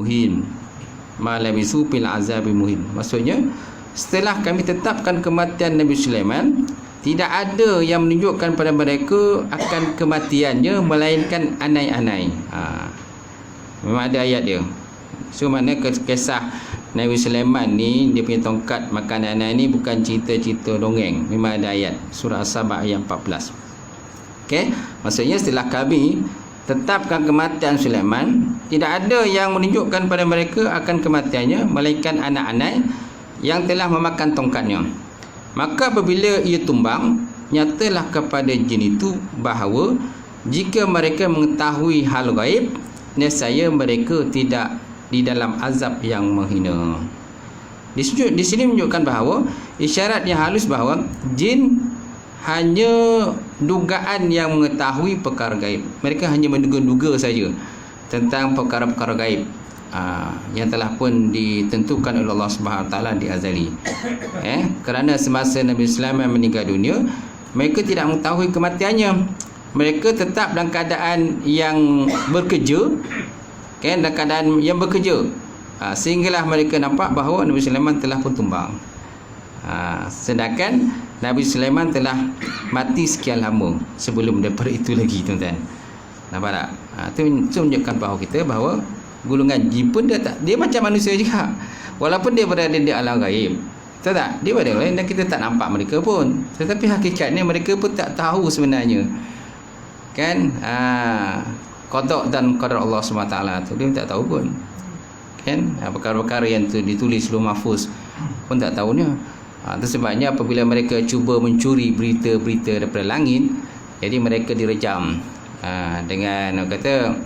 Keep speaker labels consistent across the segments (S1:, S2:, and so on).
S1: muhin ma labisu fil azabi muhin. Maksudnya setelah kami tetapkan kematian Nabi Sulaiman, tidak ada yang menunjukkan pada mereka akan kematiannya melainkan anai-anai. Memang ada ayat dia. So makna kisah Nabi Sulaiman ni, dia punya tongkat makan anai ni bukan cerita-cerita dongeng. Memang ada ayat surah As-Saba ayat 14. Okey, maksudnya setelah kami tetapkan kematian Sulaiman, tidak ada yang menunjukkan pada mereka akan kematiannya melainkan anak-anak yang telah memakan tongkatnya. Maka apabila ia tumbang, nyatalah kepada jin itu bahawa jika mereka mengetahui hal gaib, nescaya mereka tidak di dalam azab yang menghina. Di sini menunjukkan bahawa isyarat yang halus bahawa jin hanya dugaan yang mengetahui perkara gaib. Mereka hanya menduga-duga saja tentang perkara-perkara gaib yang telah pun ditentukan oleh Allah Subhanahu Taala di azali. Kerana semasa Nabi Sulaiman meninggal dunia, mereka tidak mengetahui kematiannya. Mereka tetap dalam keadaan yang bekerja, dalam keadaan yang bekerja, sehinggalah mereka nampak bahawa Nabi Sulaiman telah pun tumbang. Sedangkan Nabi Sulaiman telah mati sekian lama sebelum daripada itu lagi, tuan-tuan. Nampak tak? Itu menunjukkan bahawa kita bahawa golongan jin pun dia macam manusia juga. Walaupun dia berada di alam gaib, tahu tak? Dia berada lain dan kita tak nampak mereka pun. Tetapi hakikatnya mereka pun tak tahu sebenarnya. Kan? Qada dan qadar Allah SWT tu dia tak tahu pun. Kan? Perkara-perkara yang tu ditulis Lauh Mahfuz pun tak tahunya. Itu sebabnya apabila mereka cuba mencuri berita-berita daripada langit, jadi mereka direjam dengan kata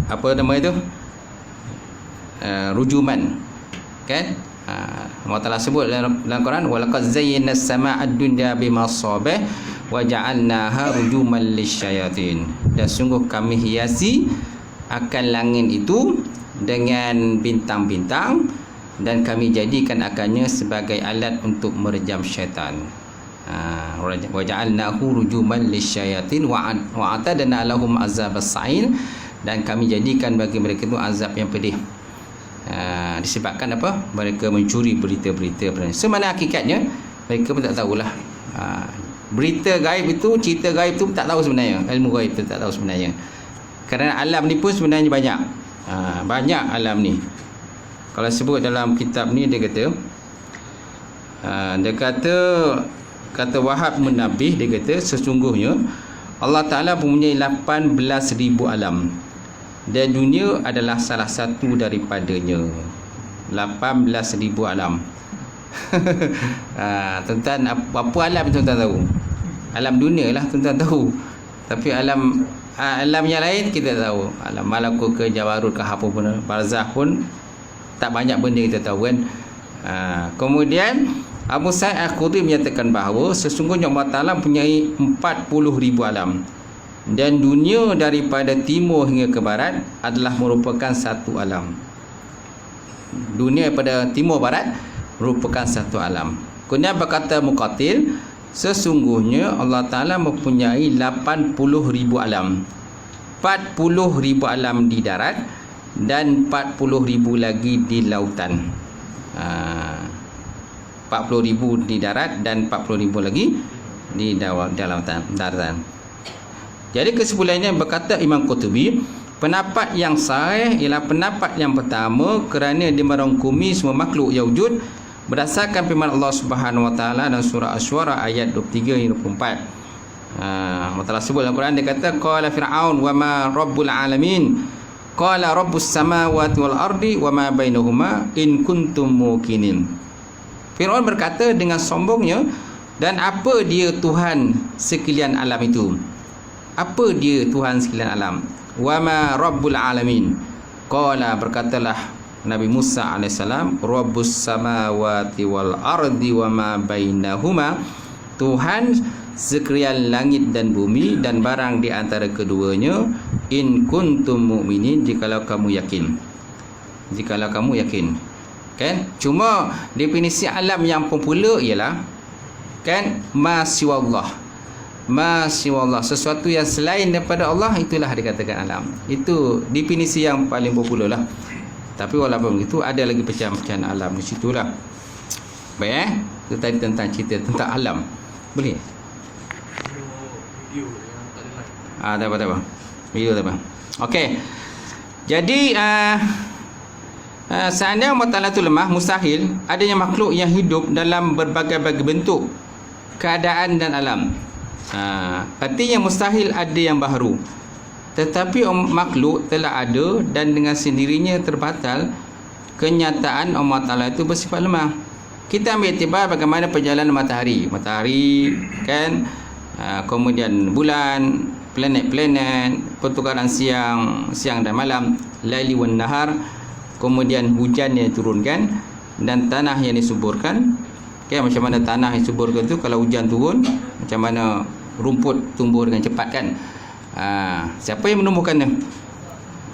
S1: apa nama itu, rujuman. Kan? Allah Taala sebut dalam Quran, walaqad zayyana as-samaa'a ad-dunya bimasabih wa ja'alnaha rujuman lisyayatin. Dan sungguh kami hiasi akan langit itu dengan bintang-bintang, dan kami jadikan akannya sebagai alat untuk merejam syaitan. Wa ja'alnahu rujuman lisyayatin wa atadna lahum azabas sa'ir. Dan kami jadikan bagi mereka itu azab yang pedih. Disebabkan apa? Mereka mencuri berita-berita. Semana hakikatnya mereka pun tak tahulah. Berita gaib itu, cerita gaib itu tak tahu sebenarnya. Ilmu gaib itu tak tahu sebenarnya. Kerana alam ni pun sebenarnya banyak. Banyak alam ni. Kalau sebut dalam kitab ni dia kata, kata Wahab Munabih, dia kata sesungguhnya Allah Ta'ala mempunyai 18,000 alam, dan dunia adalah salah satu daripadanya. 18,000 alam. Tuan-tuan, apa alam tuan-tuan tahu? Alam dunia lah tuan-tuan tahu. Tapi alam yang lain kita tahu. Alam malakut ke, jabarut ke, apa pun, barzakh pun tak banyak benda kita tahu, kan. Kemudian Abu Sa'id Al-Khudri menyatakan bahawa sesungguhnya Allah Ta'ala mempunyai 40,000 alam, dan dunia daripada timur hingga ke barat adalah merupakan satu alam. Dunia daripada timur barat merupakan satu alam. Kemudian berkata Muqatil, sesungguhnya Allah Ta'ala mempunyai 80,000 alam. 40,000 alam di darat dan 40,000 lagi di lautan. 40,000 di darat dan 40,000 lagi di daratan. Jadi kesimpulannya berkata Imam Qurtubi, pendapat yang sahih ialah pendapat yang pertama, kerana dia merangkumi semua makhluk yang wujud berdasarkan firman Allah Subhanahu Wa Taala dalam surah Asy-Syu'ara ayat 23 hingga 24. Allah Taala sebut dalam Quran, dia kata qala fir'aun wa ma rabbul alamin qala rabbus samawati wal ardi wa ma bainahuma in kuntum muqinin. Fir'aun berkata dengan sombongnya, dan apa dia Tuhan sekalian alam itu? Apa dia Tuhan sekalian alam? Wa ma rabbul alamin. Qala, berkatalah Nabi Musa AS, rabbus samawati wal ardi wa ma bainahuma, Tuhan sekalian langit dan bumi dan barang di antara keduanya, in kuntum mu'minin, jikalau kamu yakin. Jikalau kamu yakin. Kan? Cuma definisi alam yang popular ialah, kan, ma siwallah. Ma siwallah, sesuatu yang selain daripada Allah, itulah dikatakan alam. Itu definisi yang paling popular lah. Tapi walaupun begitu, ada lagi pecahan-pecahan alam di situlah. Baik, itu tadi tentang cerita tentang alam. Boleh?
S2: Video yang tak ada like.
S1: Tak apa. Video tak apa. Okey. Jadi seandainya Allah Ta'ala itu lemah, mustahil adanya makhluk yang hidup dalam berbagai-bagai bentuk, keadaan dan alam. Artinya mustahil ada yang baharu. Tetapi makhluk telah ada dan dengan sendirinya terbatal. Kenyataan Allah Ta'ala itu bersifat lemah. Kita ambil iktibar bagaimana perjalanan matahari kan, kemudian bulan, planet-planet, pertukaran siang dan malam, laili wan nahar, kemudian hujan yang diturunkan dan tanah yang disuburkan. Okay, macam mana tanah yang disuburkan tu kalau hujan turun, macam mana rumput tumbuh dengan cepat kan. Siapa yang menumbuhkannya?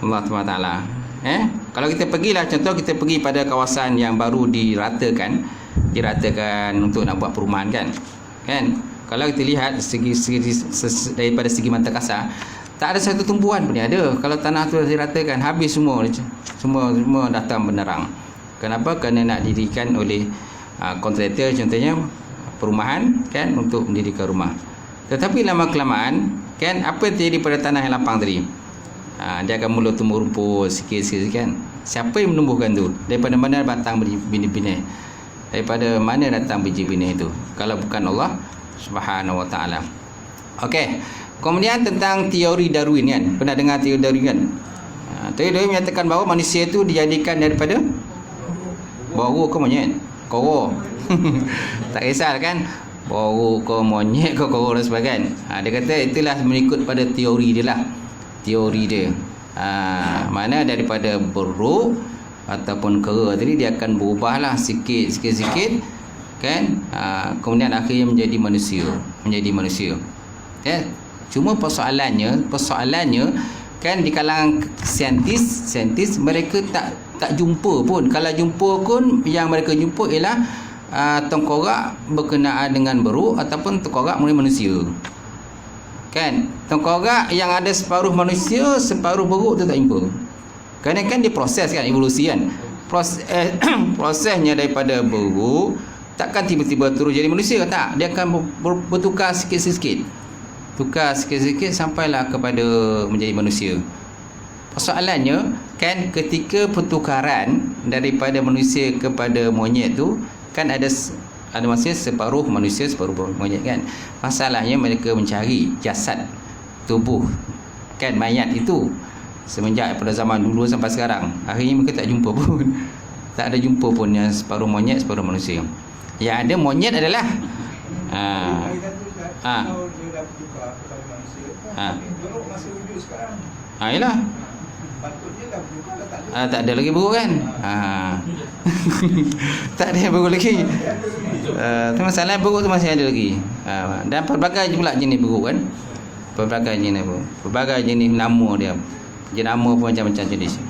S1: Allah Taala. Kalau kita pergilah, contoh kita pergi pada kawasan yang baru diratakan untuk nak buat perumahan kan. Kalau kita lihat daripada segi mata kasar, tak ada satu tumbuhan pun ada. Kalau tanah tu diratakan, habis semua datang benerang. Kenapa? Kerana nak didirikan oleh kontraktor, contohnya perumahan kan, untuk mendirikan rumah. Tetapi lama kelamaan kan, apa yang terjadi pada tanah yang lapang tadi? Dia akan mula tumbuh rumput sikit-sikit kan. Siapa yang menumbuhkan tu? Daripada mana batang benih-benih? Daripada mana datang biji benih itu? Kalau bukan Allah Subhanahu Wa Taala. Okey. Kemudian tentang teori Darwin kan. Pernah dengar teori Darwin kan? Teori Darwin menyatakan bahawa manusia itu dijadikan daripada baru ke monyet? Koro. Tak kisah kan? Baru ke monyet ke koro dan sebagainya. Dia kata itulah mengikut pada teori dia lah. Teori dia. Mana daripada buruk ataupun kera tadi, dia akan berubahlah sikit kan, kemudian akhirnya menjadi manusia kan. Cuma persoalannya kan, di kalangan saintis mereka tak jumpa pun. Kalau jumpa pun, yang mereka jumpa ialah tengkorak berkenaan dengan beruk ataupun tengkorak mengenai manusia kan. Tengkorak yang ada separuh manusia separuh beruk tu tak jumpa. Kerana kan dia proses kan, evolusi kan. Prosesnya daripada beruk takkan tiba-tiba terus jadi manusia, tak. Dia akan bertukar sikit-sikit. Tukar sikit-sikit sampailah kepada menjadi manusia. Persoalannya kan, ketika pertukaran daripada manusia kepada monyet tu kan, ada manusia separuh monyet kan. Masalahnya mereka mencari jasad tubuh kan, mayat itu semenjak pada zaman dulu sampai sekarang. Akhirnya mereka tak jumpa pun. Tak ada jumpa pun yang separuh monyet separuh manusia. Yang ada monyet adalah
S2: Kalau dia dah bertukar kepada manusia, tapi buruk masih wujud sekarang.
S1: Yalah.
S2: Patutnya dah bertukar, dah tak ada.
S1: Tak ada lagi buruk kan. Tak ada buruk lagi. Tu masalah, buruk tu masih ada lagi. Dan pelbagai pula jenis buruk kan. Pelbagai jenis nama dia. Nama pun macam-macam jenis.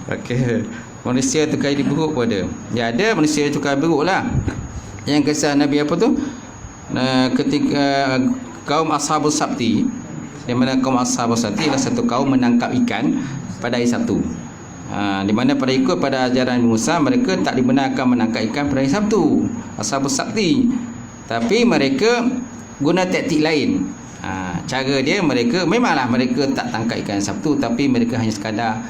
S1: Okey. Manusia tukar jadi buruk pun ada. Ya, ada manusia tukar buruk lah. Yang kisah Nabi apa tu? Ketika kaum Ashabus Sabti, di mana kaum Ashabus Sabti adalah satu kaum menangkap ikan pada hari Sabtu. Di mana pada ikut pada ajaran Musa, mereka tak dibenarkan menangkap ikan pada hari Sabtu, Ashabus Sabti. Tapi mereka guna taktik lain. Cara dia, memanglah mereka tak tangkap ikan Sabtu, tapi mereka hanya sekadar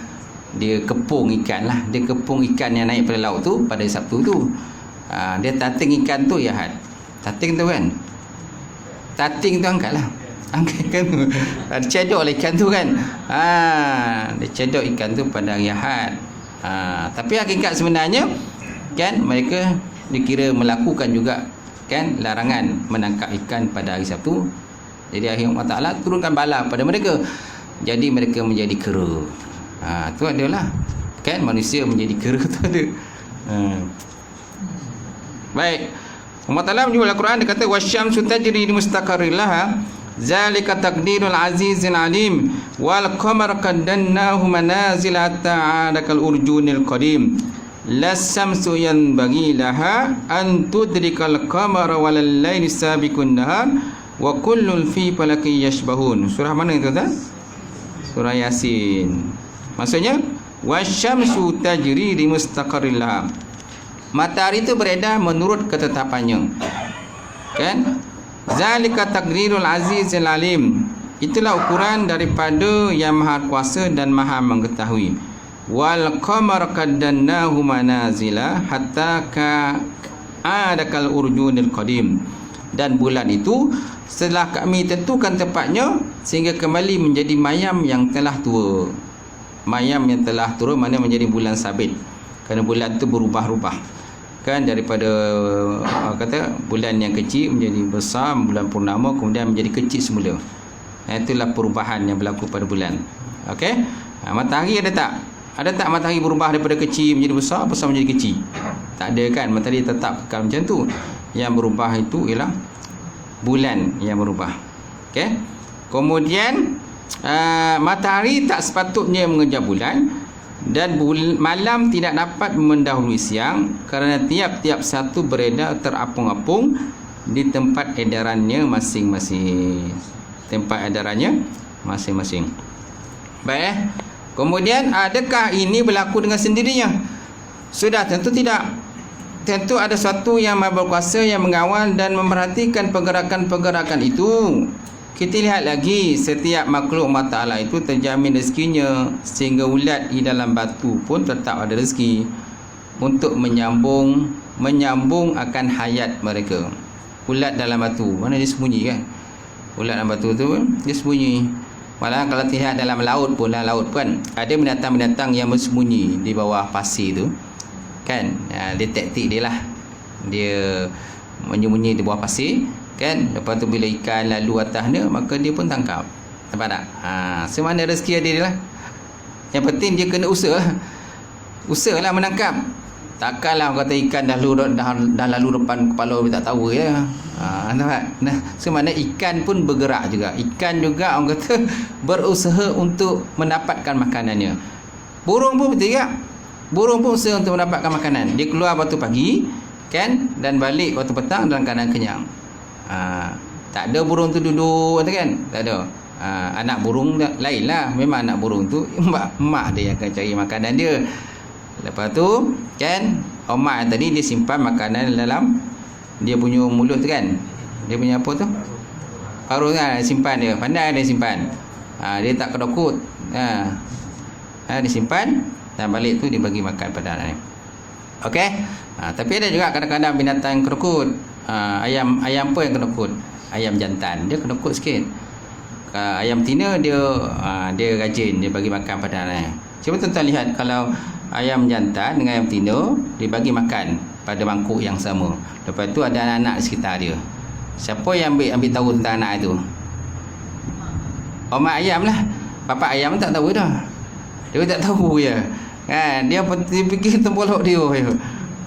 S1: dia kepung ikan lah. Dia kepung ikan yang naik pada laut tu pada Sabtu tu. Dia tating ikan tu ya had. Tating tu kan. Tating tu angkat kan tu. Dia cedok lah ikan tu kan. Dia cedok ikan tu pada hari Ahad. Tapi hakikat sebenarnya kan, mereka dikira melakukan juga kan larangan menangkap ikan pada hari Sabtu. Jadi akhirnya Allah Ta'ala turunkan bala pada mereka. Jadi mereka menjadi kera. Tu adalah kan, manusia menjadi kera tu ada. Baik. Allah Ta'ala menyebut Al-Quran, dia kata wasyamsu tajri li mustaqarrin laha zalika taqdirul azizil alim wal qamara qaddannahu manazila hatta 'ada kal urjunil qadim las samsu yanbaghi laha an tudrikal qamara wal laili sabiqun nahar wa kullun fi falakin yashbahun. Surah mana itu tuan? Surah Yasin. Maksudnya wasyamsu tajri li mustaqarrin laha. Matahari itu beredar menurut ketetapannya. Kan? Zalika taqdirul azizil alim. Itulah ukuran daripada yang maha kuasa dan maha mengetahui. Wal qamara qaddannahu manazila hatta adakal urjunil qadim. Dan bulan itu setelah kami tentukan tempatnya sehingga kembali menjadi mayam yang telah tua. Mayam yang telah tua mana menjadi bulan sabit. Kerana bulan itu berubah-ubah. Kan daripada kata bulan yang kecil menjadi besar, bulan purnama kemudian menjadi kecil semula. Itulah perubahan yang berlaku pada bulan. Okey. Matahari ada tak? Ada tak matahari berubah daripada kecil menjadi besar, besar menjadi kecil? Tak ada kan? Matahari tetap kekal macam tu. Yang berubah itu ialah bulan yang berubah. Okey. Kemudian matahari tak sepatutnya mengejar bulan dan malam tidak dapat mendahului siang kerana tiap-tiap satu beredar terapung-apung di tempat edarannya masing-masing. Tempat edarannya masing-masing. Baik. Kemudian adakah ini berlaku dengan sendirinya? Sudah, tentu tidak. Tentu ada sesuatu yang Maha Berkuasa yang mengawal dan memerhatikan pergerakan-pergerakan itu. Kita lihat lagi, setiap makhluk Allah Ta'ala itu terjamin rezekinya, sehingga ulat di dalam batu pun tetap ada rezeki untuk menyambung akan hayat mereka. Ulat dalam batu, mana dia sembunyi kan? Ulat dalam batu tu dia sembunyi. Malah kalau lihat dalam laut pun, dalam laut pun ada binatang-binatang yang bersembunyi di bawah pasir tu. Kan? Dia taktik dia lah. Dia menyembunyi di bawah pasir. Kan? Lepas tu bila ikan lalu atas dia, maka dia pun tangkap. Nampak tak? Semana rezeki dia lah. Yang penting dia kena usaha. Usahalah menangkap. Takkanlah kata ikan dah lalu depan kepala dia tak tahu ya. Nampak? Nah, semana ikan pun bergerak juga. Ikan juga orang kata berusaha untuk mendapatkan makanannya. Burung pun betul juga. Burung pun usaha untuk mendapatkan makanan. Dia keluar waktu pagi, kan, dan balik waktu petang dalam keadaan kenyang. Tak ada burung tu duduk kan? Tak ada. Anak burung lain lah. Memang anak burung tu mak dia yang akan cari makanan dia. Lepas tu kan, omak tadi dia simpan makanan dalam dia punya mulut tu kan. Dia punya apa tu? Paruh kan, simpan dia. Pandai dia simpan. Dia tak kedokut. Dia simpan dan balik tu dia bagi makan pada anak. Okey. Tapi ada juga kadang-kadang binatang yang kedokut. Ayam apa yang kedokut? Ayam jantan. Dia kedokut sikit. Ayam tina dia rajin, dia bagi makan pada anak. Cuba tuan-tuan lihat, kalau ayam jantan dengan ayam tina dia bagi makan pada mangkuk yang sama. Lepas tu ada anak-anak di sekitar dia. Siapa yang ambil tahu tentang anak itu? Mak ayam lah. Bapa ayam tak tahu dah. Dia tak tahu ya. Kan? Dia fikir tempolok dia.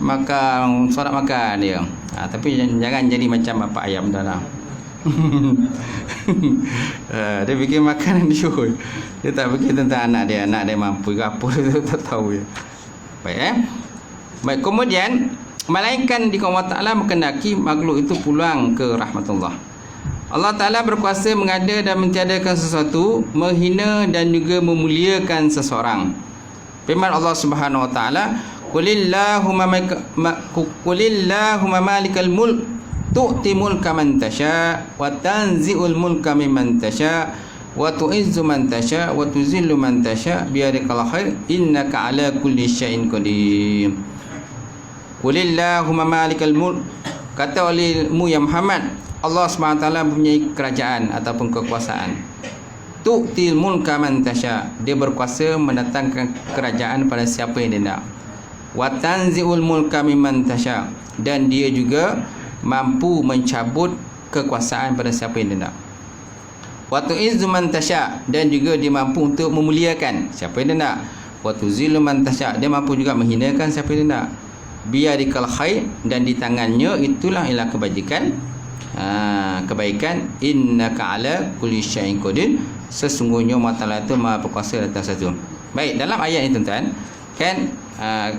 S1: Makan, sorak makan dia. Tapi jangan jadi macam bapa ayam dah lah. Dia fikir makanan dia. Dia tak fikir tentang anak dia mampu ke apa, dia tak tahu ya. Baik, kemudian malaikat di kaum Allah Ta'ala mengendaki makhluk itu pulang ke rahmatullah. Allah Ta'ala berkuasa mengada dan mentiadakan sesuatu, menghina dan juga memuliakan seseorang. Firman Allah Subhanahu Wa Ta'ala, Qulillahumma malikal mulk tu'ti mulka man tasha wa tanzi'ul mulka mimman tasha wa tu'izzu man tasha wa tuzillu man tasha biyadikal khair innaka ala kulli syai'in qadir. Qulillahumma malikal mulk, kata olehmu ya Muhammad, Allah SWT mempunyai kerajaan ataupun kekuasaan. Tu'til mulka man tasha, dia berkuasa mendatangkan kerajaan pada siapa yang dia nak. Wa tanzi'ul mulka mimman tasha, dan dia juga mampu mencabut kekuasaan pada siapa yang dia nak. Wa tu'izzu man tasha, dan juga dia mampu untuk memuliakan siapa yang dia nak. Wa tuzillu man tasha, dia mampu juga menghinakan siapa yang dia nak. Biyadikal khair, dan di tangannya itulah ialah kebajikan, kebaikan. Innaka ala kulli syai'in qadir, sesungguhnya Allah Ta'ala itu maha berkuasa atas sesuatu. Baik, dalam ayat ini tuan-tuan kan,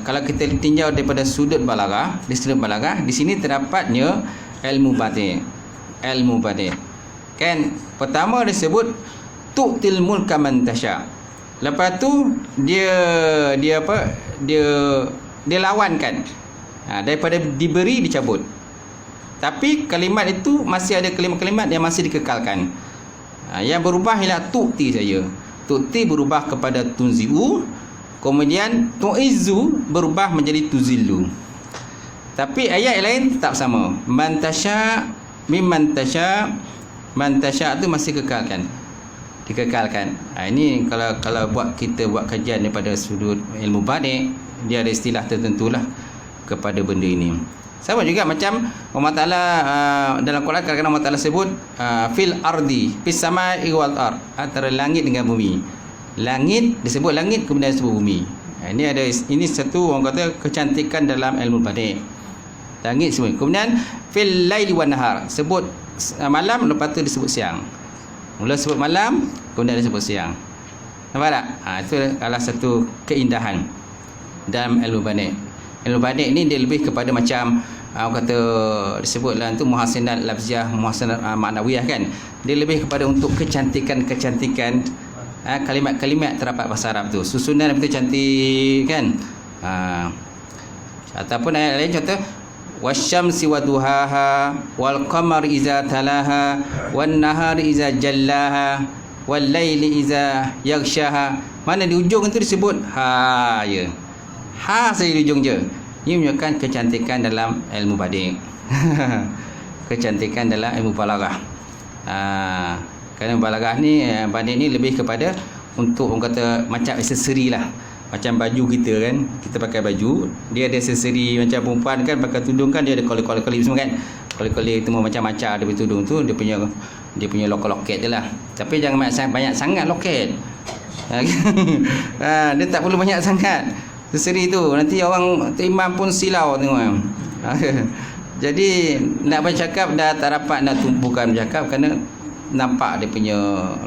S1: kalau kita tinjau daripada sudut balaghah, di sudut balaghah di sini terdapatnya ilmu batin. Kan, pertama disebut tu'til mulka man tasha, Lepas tu dia apa? Dia lawankan. Daripada diberi dicabut. Tapi kalimat itu masih ada kalimat-kalimat yang masih dikekalkan. Yang berubah ialah tu'ti saja. Tu'ti berubah kepada tunzi'u, kemudian tu'izzu berubah menjadi tuzillu. Tapi ayat lain tak sama. Man tasya mimman tasya, man tasya tu masih dikekalkan. Ini kalau kita buat kajian daripada sudut ilmu badik, dia ada istilah tertentulah kepada benda ini. Sama juga macam Allah Ta'ala dalam Quran kadang-kadang Allah Ta'ala sebut fil ardi, fis samai wal ard, antara langit dengan bumi. Langit disebut langit, kemudian disebut bumi. Ini satu orang kata kecantikan dalam ilmu badik. Langit semua. Kemudian fil laili wan nahar, sebut malam, lepas tu disebut siang. Mula sebut malam, kemudian disebut siang. Nampak tak? Itu adalah satu keindahan dalam ilmu badik. Ilmu badik ni dia lebih kepada macam orang kata disebutlah tu muhasinat lafziah, muhasinat maknawiyah kan. Dia lebih kepada untuk kecantikan kalimat-kalimat terdapat bahasa Arab tu. Susunan betul cantik kan. Ataupun ayat lain contoh wasyamsi waduhaha wal qamari iza talaha wan nahari iza jallaha wal laili iza yaghshaha. Mana di ujung itu disebut ya. Saja di ujung je. Ini menunjukkan kecantikan dalam ilmu badik. Kecantikan dalam ilmu balaghah. Kerana balaghah ni, badik ni lebih kepada untuk orang kata macam aksesori lah. Macam baju kita kan, kita pakai baju, dia ada aksesori. Macam perempuan kan pakai tudung kan, dia ada kolip-kolip semua kan. Kolip-kolip tu macam-macam ada di tudung tu, dia punya loket-loket je lah. Tapi jangan banyak sangat loket. Dia tak perlu banyak sangat aksesori tu, nanti orang imam pun silau tengok. Jadi nak bercakap dah tak dapat nak tumpukan bercakap kerana nampak dia punya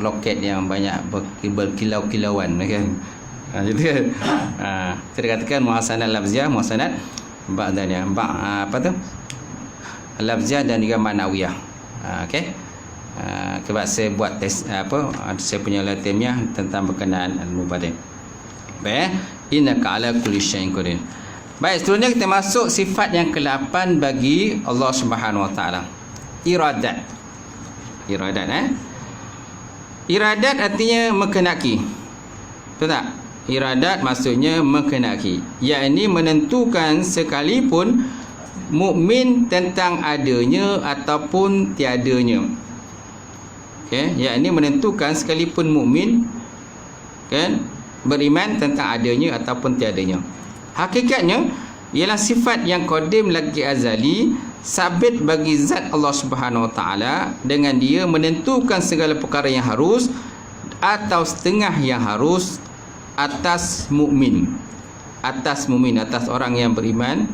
S1: loket yang banyak berkilau-kilauan kan. Jadi kita katakan muhasanat lafziah, muhasanat ba'dania, apa tu? Lafziah dan juga maknawiyah. Okey. Sebab saya buat test saya punya latihannya tentang berkenaan al-mubadik. Baik, innaka ala kulli syai'in qadir. Baik, seterusnya kita masuk sifat yang ke-8 bagi Allah Subhanahu Wa Taala. Iradat. Iradat artinya menghendaki. Betul tak? Iradat maksudnya menghendaki, yakni menentukan sekalipun mukmin tentang adanya ataupun tiadanya. Okey, yakni menentukan sekalipun mukmin kan beriman tentang adanya ataupun tiadanya. Hakikatnya ialah sifat yang qadim lagi azali, sabit bagi zat Allah Subhanahu Wa Taala, dengan dia menentukan segala perkara yang harus atau setengah yang harus atas mukmin, atas orang yang beriman,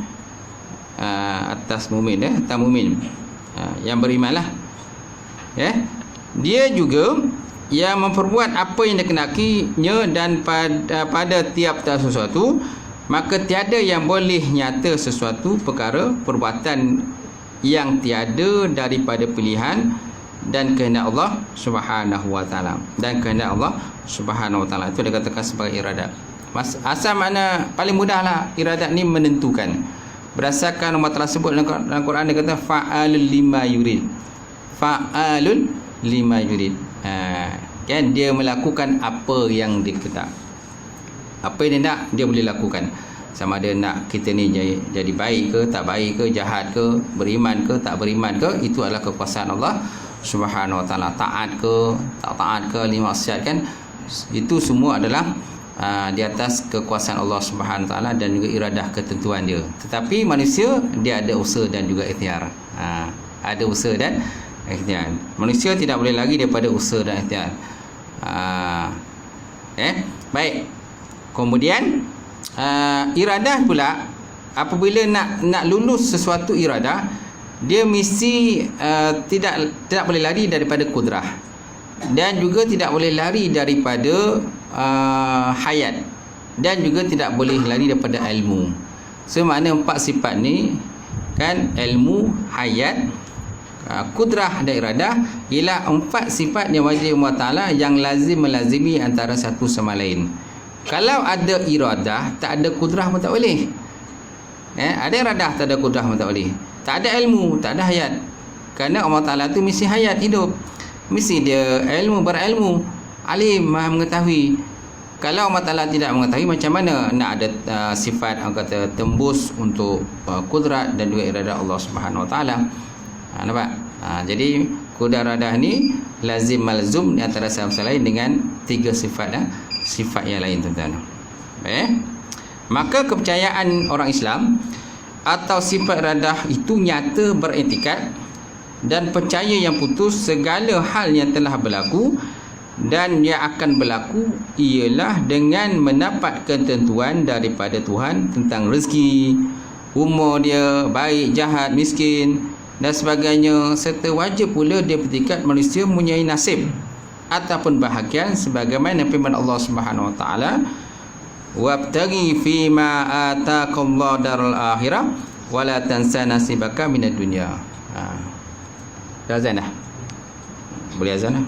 S1: atas mukmin atas mukmin yang berimanlah. Dia juga yang memperbuat apa yang dikenakinya, dan pada tiap-tiap sesuatu, maka tiada yang boleh nyata sesuatu perkara perbuatan yang tiada daripada pilihan dan kehendak Allah Subhanahu Wa Taala. Dan kehendak Allah Subhanahu Wa Taala itu dikatakan sebagai iradat. Asal makna paling mudahlah, iradat ni menentukan. Berdasarkan Allah Taala sebut dalam Quran, dia kata fa'alul lima yurid. Fa'alul lima yurid. Kan dia melakukan apa yang diketak. Apa yang dia nak, dia boleh lakukan. Sama ada nak kita ni jadi baik ke, tak baik ke, jahat ke, beriman ke, tak beriman ke, itu adalah kekuasaan Allah Subhanahu Wa Taala. Taat ke, tak taat ke, lima maksiat kan, itu semua adalah di atas kekuasaan Allah Subhanahu Wa Taala dan juga iradah ketentuan dia. Tetapi manusia dia ada usaha dan juga ikhtiar. Ada usaha dan ikhtiar. Manusia tidak boleh lagi daripada usaha dan ikhtiar. Baik. Kemudian iradah pula, apabila nak lulus sesuatu iradah, dia mesti tidak boleh lari daripada kudrah, dan juga tidak boleh lari daripada hayat, dan juga tidak boleh lari daripada ilmu. So makna 4 sifat ni kan, ilmu, hayat, kudrah dan iradah ialah 4 sifat yang wajib Allah Ta'ala yang lazim melazimi antara satu sama lain. Kalau ada iradah, tak ada kudrah pun tak boleh. Ada iradah, tak ada kudrah pun tak boleh. Tak ada ilmu, tak ada hayat. Kerana Allah Ta'ala tu mesti hayat hidup, mesti dia berilmu, alim, maha mengetahui. Kalau Allah Ta'ala tidak mengetahui, macam mana nak ada sifat orang kata tembus untuk kudrat dan juga iradah Allah Subhanahu Wa Ta'ala. Nampak? Jadi kudrat iradah ni lazim malzum di antara satu lain dengan 3 sifat yang lain, tuan-tuan. Maka kepercayaan orang Islam atau sifat iradah itu nyata beretikat dan percaya yang putus segala hal yang telah berlaku dan yang akan berlaku ialah dengan mendapat ketentuan daripada Tuhan tentang rezeki, umur dia, baik, jahat, miskin dan sebagainya, serta wajib pula dia bertekad manusia mempunyai nasib ataupun bahagian sebagaimana firman Allah Subhanahu Wa Taala, wabtaghi fima ataqallahu darul akhirah wala tansa nasibaka minad dunya. Dah azan dah? Boleh azan dah?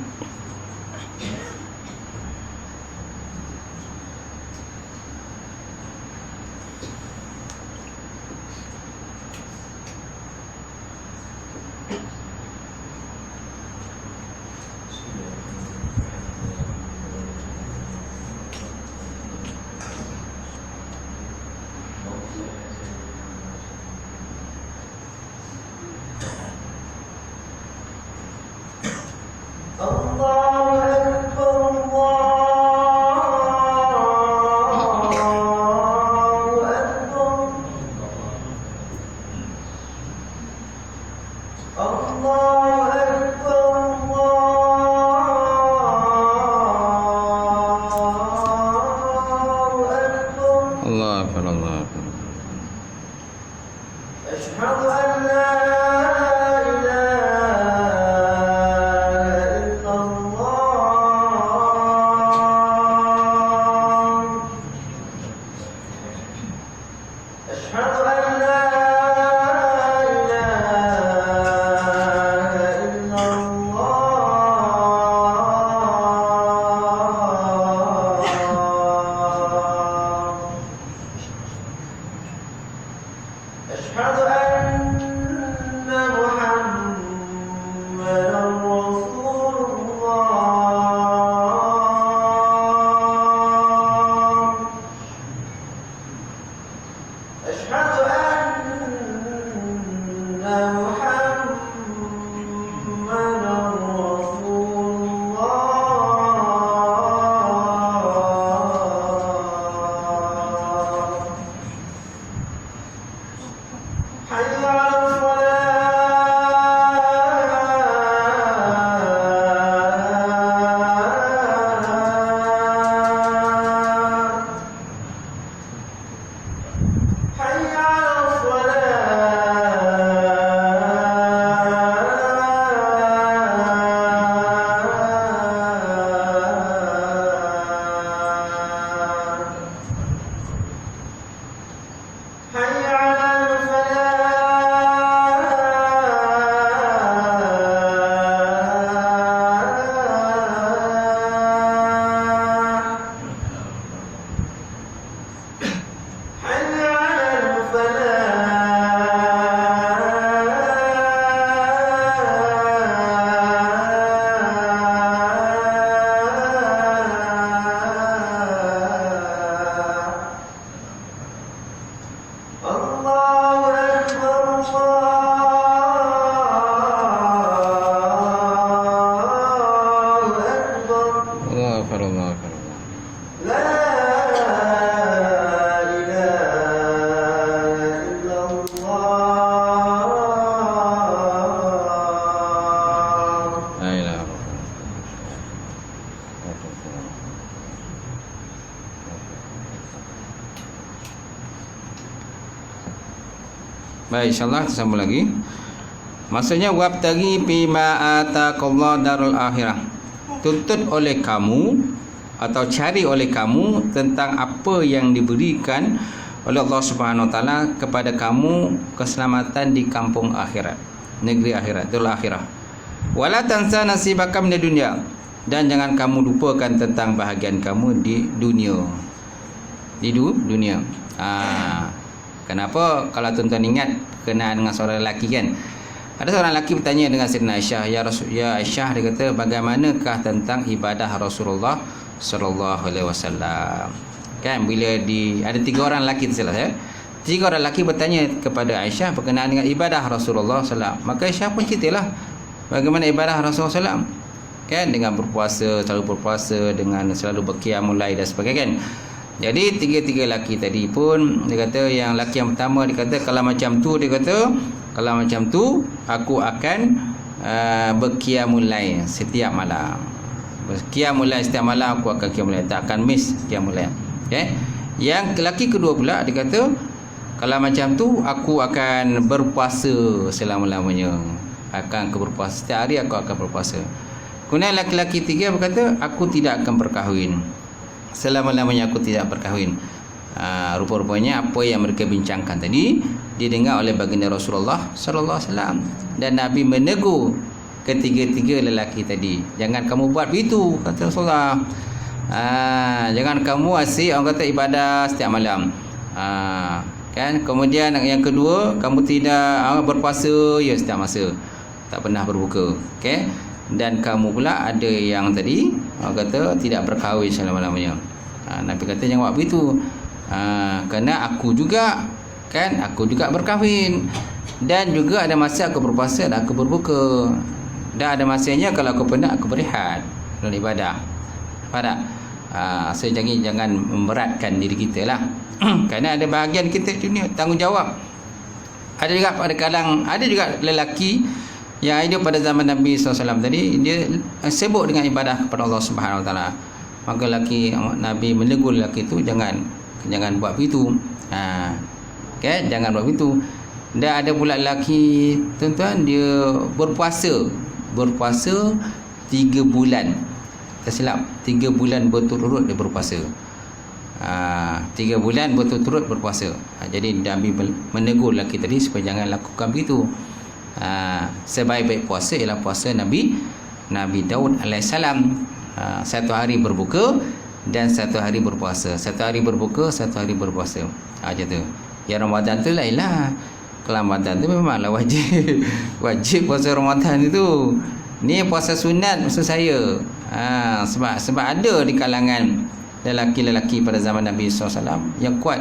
S1: Baik, insyaAllah kita sambung lagi. Maksudnya wabtaghi bima ataqallahu darul akhirah. Tuntut oleh kamu atau cari oleh kamu tentang apa yang diberikan oleh Allah Subhanahu Wa Taala kepada kamu keselamatan di kampung akhirat. negeri akhirat, itulah akhirah. Wala tansa nasibaka minad dunya, dan jangan kamu lupakan tentang bahagian kamu di dunia. Di dunia. Kenapa? Kalau tuan-tuan ingat kenaan dengan seorang lelaki kan, ada seorang lelaki bertanya dengan Sayyidina Aisyah, ya Aisyah, dia kata, bagaimanakah tentang ibadah Rasulullah sallallahu alaihi wasallam? Kan bila ada 3 orang lelaki tu salah ya. 3 orang lelaki bertanya kepada Aisyah berkenaan dengan ibadah Rasulullah sallallahu. Maka Aisyah pun ceritalah bagaimana ibadah Rasulullah sallallahu, kan, dengan berpuasa, selalu berpuasa, dengan selalu berqiyamul lail dan sebagainya kan. Jadi 3 lelaki tadi pun, dia kata, yang lelaki yang pertama dia kata, kalau macam tu, dia kata, kalau macam tu aku akan berqiyamul lail setiap malam. Berqiyamul lail setiap malam, aku akan qiyamul lail, tak akan miss qiyamul lail. Okay? Yang lelaki kedua pula dia kata, kalau macam tu aku akan berpuasa selama-lamanya. Akan berpuasa setiap hari, aku akan berpuasa. Kemudian lelaki 3 berkata, aku tidak akan berkahwin. Selama-lamanya aku tidak berkahwin. Rupa-rupanya apa yang mereka bincangkan tadi didengar oleh baginda Rasulullah sallallahu alaihi wasallam, dan Nabi menegur ketiga-tiga lelaki tadi, jangan kamu buat begitu, kata Rasulullah. Jangan kamu asyik orang kata ibadah setiap malam. Kan, kemudian yang kedua, kamu tidak berpuasa ya setiap masa, tak pernah berbuka. Okey, dan kamu pula ada yang tadi orang kata tidak berkahwin selama-lamanya. Nabi kata jangan buat begitu. Kerana aku juga berkahwin, dan juga ada masa aku berpuasa dan aku berbuka, dan ada masanya kalau aku penat aku berehat dalam ibadah. Faham tak? So jangan memberatkan diri kita lah. Kerana ada bahagian kita dunia tanggungjawab. Ada juga lelaki yang hidup pada zaman Nabi SAW tadi, dia sibuk dengan ibadah kepada Allah Subhanahu Wa Taala. Maka Nabi menegur lelaki itu, jangan buat begitu. Okay, jangan buat begitu. Dan ada pula lelaki, tuan-tuan, dia berpuasa 3 bulan. Tak silap, 3 bulan berturut-turut dia berpuasa. 3 bulan berturut-turut berpuasa. Jadi Nabi menegur lelaki tadi supaya jangan lakukan begitu. Sebaik-baik puasa ialah puasa Nabi Daud alaihissalam. 1 hari berbuka dan 1 hari berpuasa. 1 hari berbuka, 1 hari berpuasa. Macam tu. Ya, Ramadan tu lain lah. Kalau Ramadan tu memanglah wajib puasa Ramadan itu. Ni puasa sunat maksud saya. Sebab ada di kalangan lelaki-lelaki pada zaman Nabi SAW yang kuat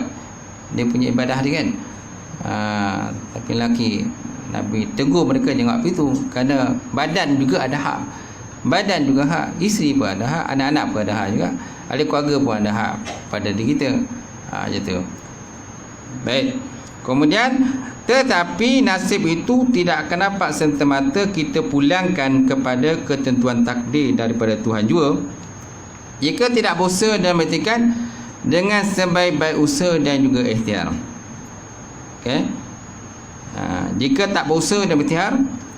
S1: dia punya ibadah dia kan. Tapi lelaki Nabi tegur mereka jangan buat itu, kerana badan juga ada hak. Badan juga hak, isteri pun ada hak, anak-anak pun ada hak juga, ahli keluarga pun ada hak pada diri kita. Macam tu. Baik. Kemudian, tetapi nasib itu tidak akan dapat serta-merta kita pulangkan kepada ketentuan takdir daripada Tuhan jua. Jika tidak berusaha dan bertekad dengan sebaik-baik usaha dan juga ikhtiar. Okey. Jika tak berusaha dan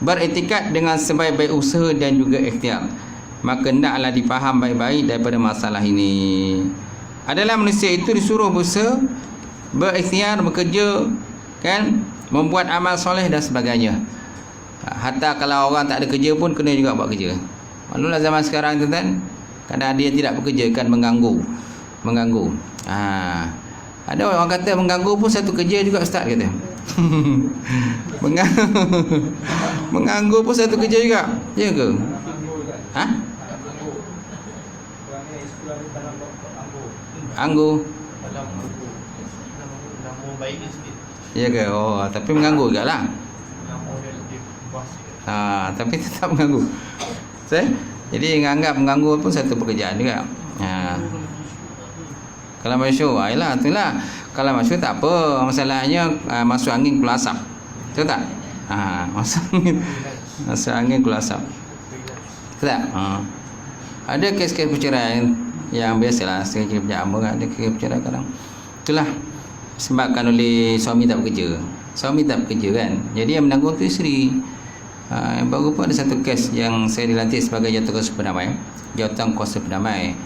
S1: beriktikad dengan sebaik-baik usaha dan juga ikhtiar, maka hendaklah dipaham baik-baik daripada masalah ini. Adalah manusia itu disuruh berusaha, berikhtiar, bekerja, kan, membuat amal soleh dan sebagainya. Hatta kalau orang tak ada kerja pun kena juga buat kerja. Maklumlah zaman sekarang tu kan, kadang dia tidak bekerja kan mengganggu. Ada orang kata mengganggu pun satu kerja juga ustaz kata. Mengganggu pun satu kerja juga. Ya ke? Anggur. Ya ke? Oh, tapi mengganggu juga lah. Tapi tetap mengganggu. Jadi menganggap mengganggu pun satu pekerjaan juga. Kalau masyhur, ialah itulah. Kalau masyhur tak apa, masalahnya masuk angin keluar asap. Betul tak? Masuk angin keluar asap. Betul tak? Ada kes-kes perceraian yang biasalah, sekali berjama kan, ada kes perceraian kadang. Itulah sebabkan oleh suami tak bekerja. Suami tak bekerja kan. Jadi yang menanggung tu isteri. Baru pun ada satu kes yang saya dilantik sebagai jawatan kuasa pendamai.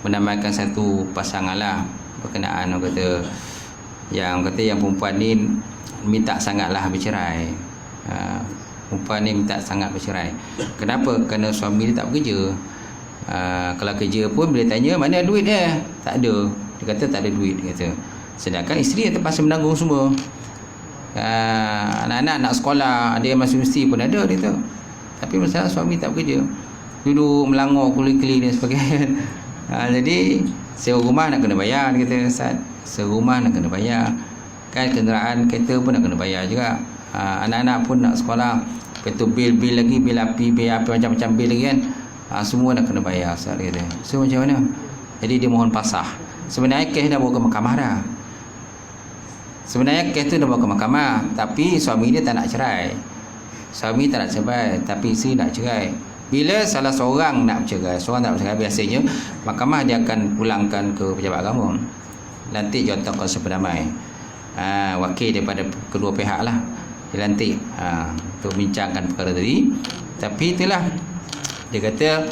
S1: Mendamaikan satu pasangan lah berkenaan orang kata yang perempuan ni minta sangatlah bercerai. perempuan ni minta sangat bercerai. Kenapa? Kerana suami dia tak bekerja. Kalau kerja pun bila tanya mana duit dia, tak ada. Dia kata tak ada duit, dia kata. Sedangkan isteri yang terpaksa menanggung semua. Anak-anak nak sekolah, ada yang masuk universiti pun ada, dia tu. Tapi masalah suami tak bekerja, duduk melangor kuli-kuli dan sebagainya. Jadi sewa rumah nak kena bayar, dia kata. Ustaz, sewa rumah nak kena bayar, kan kenderaan kereta pun nak kena bayar juga. Anak-anak pun nak sekolah, lepas tu bil lagi, bil api macam-macam bil lagi kan. Semua nak kena bayar, Ustaz, dia kata. So macam mana? Jadi dia mohon pasah. Sebenarnya kes dah bawa ke mahkamah dah. Sebenarnya kes tu dah bawa ke mahkamah, tapi suami dia tak nak cerai. Suami tak nak cerai, tapi isteri nak cerai. Bila salah seorang nak bercerai, seorang tak bercerai, biasanya mahkamah dia akan pulangkan ke pejabat agama. Lantik jawatan kuasa berdamai. Wakil daripada kedua pihak lah, dilantik untuk bincangkan perkara tadi. Tapi itulah, dia kata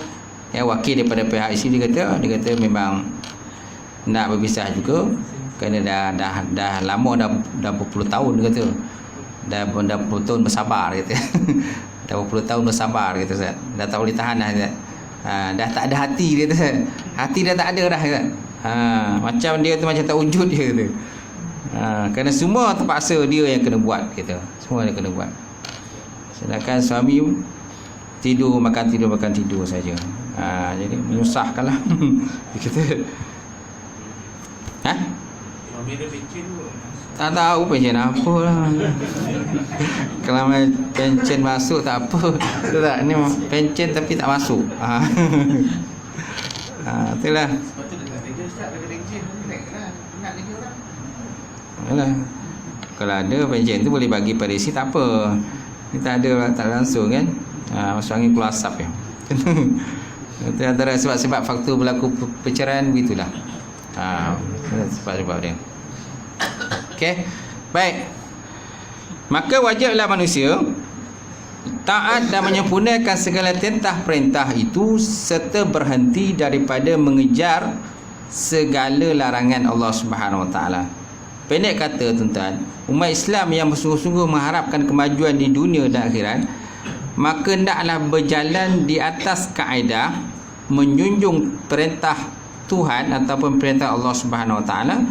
S1: wakil daripada pihak isteri, dia kata memang nak berpisah juga, kerana dah lama, dah berpuluh tahun, dia kata. Dah berpuluh tahun bersabar, dia kata. Dah berpuluh tahun bersabar, dia kata, Ustaz. Dah tak boleh tahan dah, Ustaz. Dah tak ada hati, dia kata. Hati dah tak ada dah, Ustaz. Macam dia tu macam tak wujud, dia kata. Kerana semua terpaksa dia yang kena buat, kita. Semua dia kena buat. Sedangkan suami tidur makan saja. Jadi menyusahkanlah. Kita.
S2: Suami dia pencen pun.
S1: Tak tahu pencen apa lah. Kalau pencen masuk tak apa. Betul tak? Ni pencen tapi tak masuk. Itulah.
S2: Sebab tu dia tak kerja, Ustaz. Dia pencen pun relax lah. Nak kerja orang.
S1: Yalah. Kalau ada pencen tu boleh bagi pada isi, tak apa. Ni tak ada, tak langsung kan. Masuk angin keluar asap ya. Itu antara sebab-sebab faktor berlaku perceraian, begitulah. Sebab-sebab dia. Okey. Baik. Maka wajiblah manusia taat dan menyempurnakan segala perintah itu, serta berhenti daripada mengejar segala larangan Allah Subhanahu Wa Taala. Pendek kata, tuan-tuan, umat Islam yang bersungguh-sungguh mengharapkan kemajuan di dunia dan akhirat, maka hendaklah berjalan di atas kaedah menjunjung perintah Tuhan ataupun perintah Allah Subhanahu Wa Taala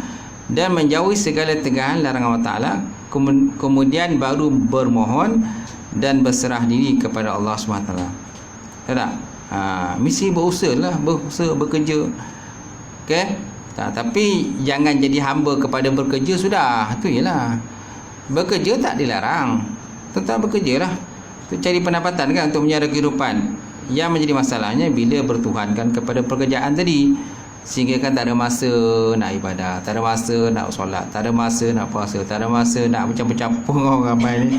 S1: dan menjauhi segala tegahan larangan Allah Taala, kemudian baru bermohon dan berserah diri kepada Allah Subhanahu Wa Taala. Tak? Mesti berusaha, bekerja. Okey? Tapi jangan jadi hamba kepada bekerja sudah. Itu ialah. Bekerja tak dilarang. Tetap bekerjalah. Untuk cari pendapatan kan, untuk menyara kehidupan. Yang menjadi masalahnya bila bertuhankan kepada pekerjaan tadi, sehingga kan tak ada masa nak ibadah, tak ada masa nak solat, tak ada masa nak puasa, tak ada masa nak bercampur-campur orang ramai ni.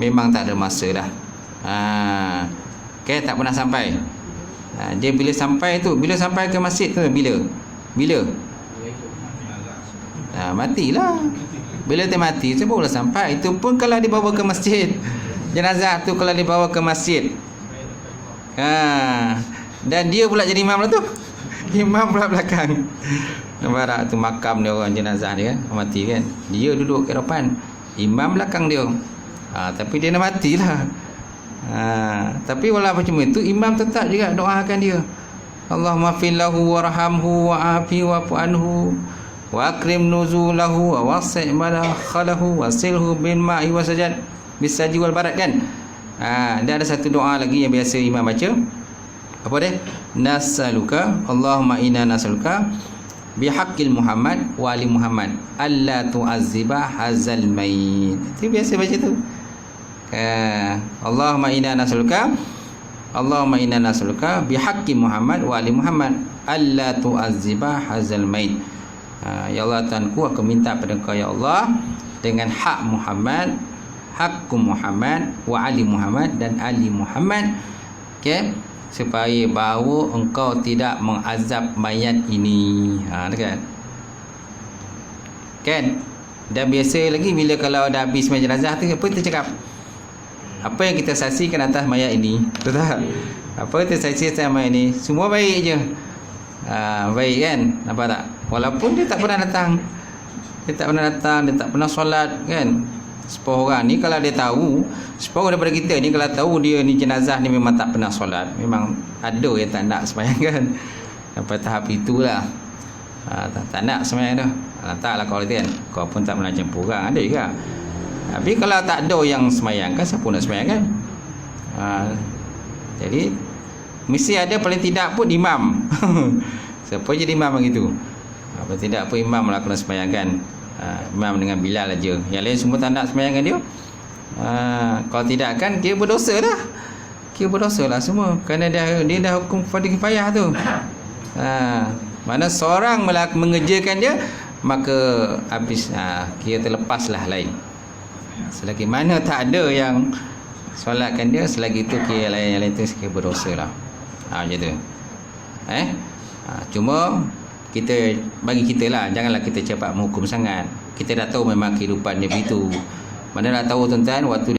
S1: Memang tak ada masa dah. Okay, tak pernah sampai. Dia bila sampai tu, bila sampai ke masjid tu, bila matilah. Bila dia mati tu barulah sampai. Itu pun kalau dibawa ke masjid. Jenazah tu kalau dibawa ke masjid, dan dia pula jadi imam lah tu. Imam pula belakang. Nampak tu makam dia, orang jenazah dia kan, mati kan. Dia duduk ke depan, imam belakang dia. Tapi dia nak matilah. Tapi walaupun macam itu, imam tetap juga doakan dia. Allahumma fil lahu warhamhu wa'afi wa'fu anhu wa akrim nuzulahu wa wasi' madakhalahu wasilhu bil ma'i wasajad bisaji wal barat kan. Dan ada satu doa lagi yang biasa imam baca. Apa dia? Nas'aluka, Allahumma inna nas'aluka bihaqqil Muhammad wa ali Muhammad alla tu'azziba hazal mayit. Itu biasa baca tu. Allahumma inna nas'aluka bihaqqi Muhammad wa ali Muhammad alla tu'azziba hazal mayit. Ya Allah, Tuhanku, aku minta pada Engkau ya Allah dengan hak Muhammad, hakku Muhammad wa ali Muhammad dan ali Muhammad, okey, supaya bahawa Engkau tidak mengazab mayat ini. Dekat kan. Dan biasa lagi bila kalau dah habis jenazah tu, apa kita cakap? Apa yang kita saksikan atas mayat ini? Betul tak? Apa kita saksikan atas mayat ini? Semua baik je. Baik kan? Nampak tak? Walaupun dia tak pernah datang. Dia tak pernah solat kan? 10 orang ni kalau dia tahu, 10 daripada kita ni kalau tahu dia ni jenazah ni memang tak pernah solat, memang ada yang tak nak sembahyang kan. Sampai tahap itulah. Tak nak sembahyang dah. Taklah kau kan. Kau pun tak pernah jumpa orang, ada juga. Tapi kalau tak ada yang sembahyang kan, siapa nak sembahyang kan? Jadi mesti ada paling tidak pun imam. Siapa jadi imam begitu? Paling tidak pun imam lah kena sembahyang kan. Imam dengan Bilal aja. Yang lain semua tak nak sembahyang dengan dia. Kalau tidak kan dia berdosa dah. Kira berdosa lah semua. Kerana dia dah hukum fardu kifayah tu. Mana seorang mengerjakan dia, maka habis, kira terlepaslah lain. Selagi mana tak ada yang solatkan dia, selagi itu kira yang lain tu kira berdosa lah. Macam tu. Cuma kita, bagi kita lah, janganlah kita cepat menghukum sangat. Kita dah tahu memang kehidupan dia begitu. Mana dah tahu tuan-tuan, waktu